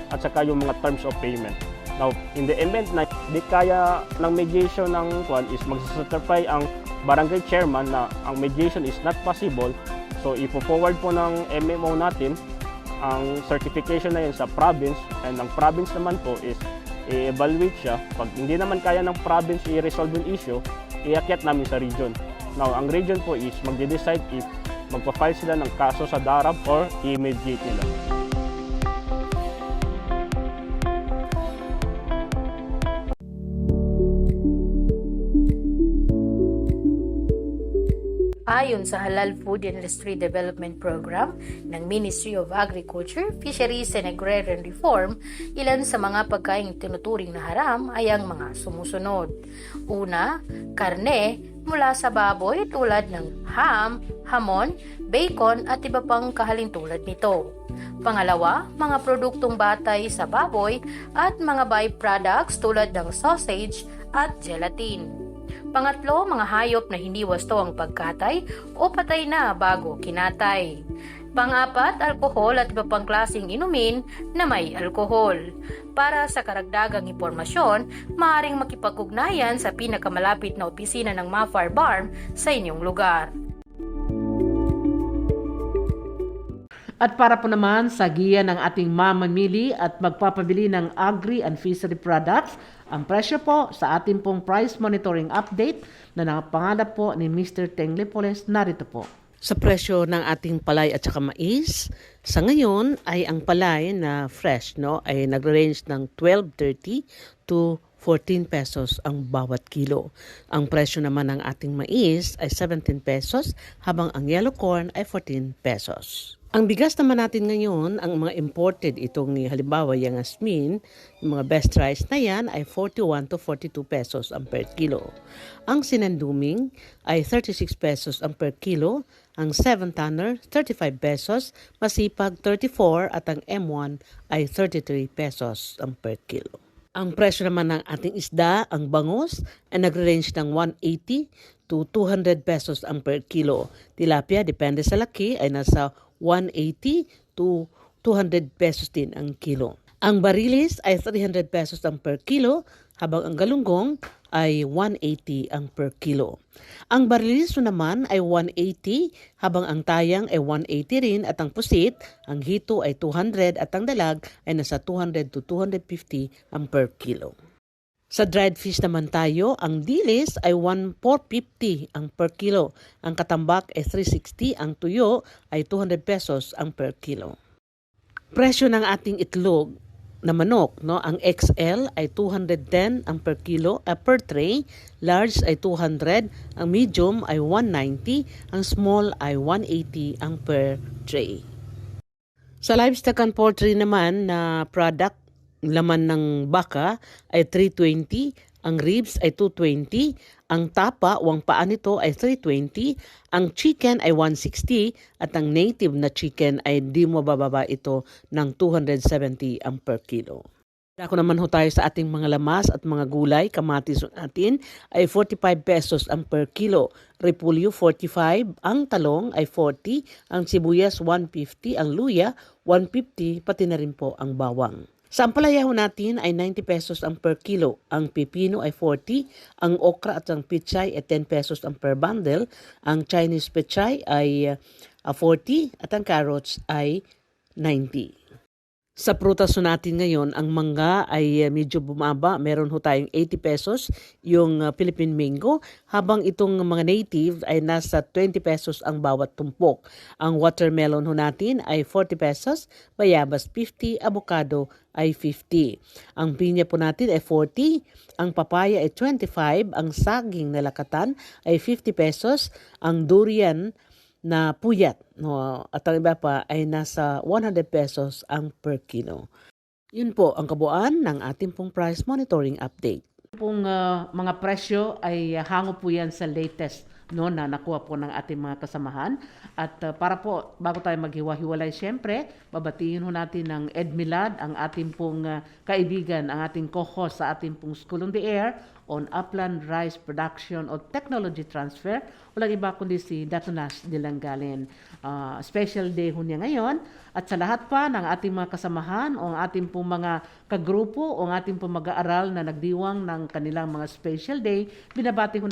at saka yung mga terms of payment. Now, in the event na di kaya ng mediation ng kwan is magsacertify ang barangay chairman na ang mediation is not possible, so ipo-forward po ng MMO natin ang certification na yun sa province, and ang province naman po is i-evaluate siya. Pag hindi naman kaya ng province i-resolve yung issue, iakyat namin sa region. Now, ang region po is magde-decide if magpa-file sila ng kaso sa DARAB or i-mediate nila. Ayon sa Halal Food Industry Development Program ng Ministry of Agriculture, Fisheries and Agrarian Reform, ilan sa mga pagkaing tinuturing na haram ay ang mga sumusunod. Una, karne mula sa baboy tulad ng ham, hamon, bacon at iba pang kahalintulad nito. Pangalawa, mga produktong batay sa baboy at mga byproducts tulad ng sausage at gelatin. Pangatlo, mga hayop na hindi wasto ang pagkatay o patay na bago kinatay. Pang-apat, alkohol at iba pang klaseng inumin na may alkohol. Para sa karagdagang impormasyon, maaaring makipag-ugnayan sa pinakamalapit na opisina ng MAFAR BARM sa inyong lugar. At para po naman sa giya ng ating mamamili at magpapabili ng agri and fishery products, ang presyo po sa ating pong price monitoring update na nakapangalap po ni Mr. Teng Lipoles, narito po. Sa presyo ng ating palay at saka mais, sa ngayon ay ang palay na fresh ay nagre-range ng 12.30 to 14 pesos ang bawat kilo. Ang presyo naman ng ating mais ay 17 pesos habang ang yellow corn ay 14 pesos. Ang bigas naman natin ngayon, ang mga imported itong halimbawa yung Asmin, yung mga best rice na yan ay 41 to 42 pesos ang per kilo. Ang sinanduming ay 36 pesos ang per kilo, ang 7-tanner 35 pesos, masipag 34 at ang M1 ay 33 pesos ang per kilo. Ang presyo naman ng ating isda, ang bangus, ay nagre-range ng 180 to 200 pesos ang per kilo. Tilapia, depende sa laki, ay nasa 180 to 200 pesos din ang kilo. Ang barilis ay 300 pesos ang per kilo, habang ang galunggong ay 180 ang per kilo. Ang barilis naman ay 180, habang ang tayang ay 180 rin, at ang pusit, ang hito ay 200 at ang dalag ay nasa 200 to 250 ang per kilo. Sa dried fish naman tayo, ang dilis ay 1,450 ang per kilo. Ang katambak ay 360, ang tuyo ay 200 pesos ang per kilo. Presyo ng ating itlog na manok, ang XL ay 210 ang per kilo, per tray, large ay 200, ang medium ay 190, ang small ay 180 ang per tray. Sa livestock and poultry naman na product, laman ng baka ay 320, ang ribs ay 220, ang tapa, uwang paa nito ay 320, ang chicken ay 160, at ang native na chicken ay di mo bababa ito ng 270 ang per kilo. Ako naman tayo sa ating mga lamas at mga gulay, kamatis natin ay 45 pesos ang per kilo, repolyo 45, ang talong ay 40, ang sibuyas 150, ang luya 150, pati na rin po ang bawang. Sa ampalaya natin ay 90 pesos ang per kilo, ang pipino ay 40, ang okra at ang pichay ay 10 pesos ang per bundle, ang Chinese pichay ay 40 at ang carrots ay 90. Sa prutas ho natin ngayon, ang mangga ay medyo bumaba. Meron ho tayong 80 pesos yung Philippine mango, habang itong mga native ay nasa 20 pesos ang bawat tumpok. Ang watermelon ho natin ay 40 pesos, bayabas 50, avocado ay 50. Ang pinya po natin ay 40, ang papaya ay 25, ang saging na lakatan ay 50 pesos, ang durian na puyat, no, at ang iba pa ay nasa 100 pesos ang per kilo. Yun po ang kabuuan ng ating pong price monitoring update. Pong mga presyo ay hango po yan sa latest na nakuha po ng ating mga kasamahan. At para po, bago tayo maghiwa-hiwalay, syempre, babatiin ho natin ng Ed Milad, ang ating pong kaibigan, ang ating co-host sa ating pong School on the Air on Upland Rice Production o Technology Transfer. Walang iba kundi si Datonas Dilanggalin. Special day ho niya ngayon. At sa lahat pa ng ating mga kasamahan o ang ating pong mga kagrupo o ang ating pong mag-aaral na nagdiwang ng kanilang mga special day, binabati ho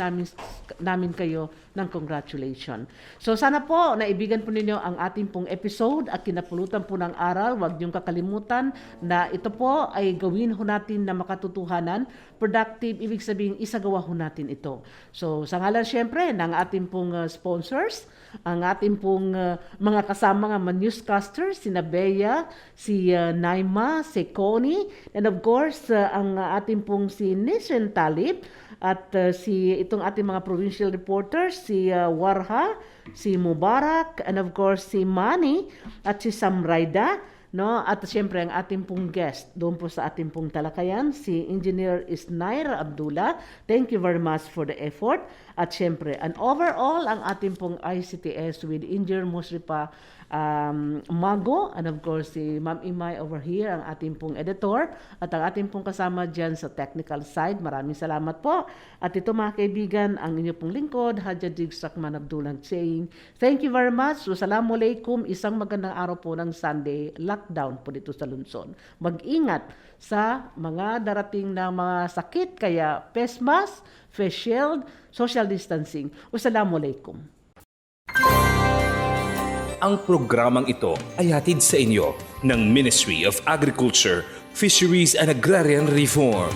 namin kayo ng congratulations. So sana po naibigan po ninyo ang ating pong episode at kinapulutan po ng aral. Huwag niyong kakalimutan na ito po ay gawin ho natin na makatotohanan, productive, ibig sabihin isagawa ho natin ito. So sa ngalan syempre ng ating pong sponsors, ang ating pong mga kasama nga newscasters, si Bea, si Naima, si Connie, and of course ang ating pong si Nishan Talib, at si itong ating mga provincial reporters, si Warha, si Mubarak, and of course si Manny at si Samraida, no? At siyempre ang ating pong guest doon po sa ating pong talakayan, si Engineer Isnaira Abdullah. Thank you very much for the effort. At siyempre, and overall ang ating pong ICTS with Engineer Musripa Mago, and of course si Ma'am Imay over here, ang ating pong editor, at ang ating pong kasama dyan sa technical side. Maraming salamat po. At ito mga kaibigan, ang inyo pong lingkod, Hadja Jigsakman Abdullah saying, thank you very much. Wassalamualaikum. Isang magandang araw po ng Sunday. Lockdown po dito sa Luzon. Mag-ingat sa mga darating na mga sakit, kaya face mask, face shield, social distancing. Wassalamualaikum. Ang programang ito ay hatid sa inyo ng Ministry of Agriculture, Fisheries and Agrarian Reform.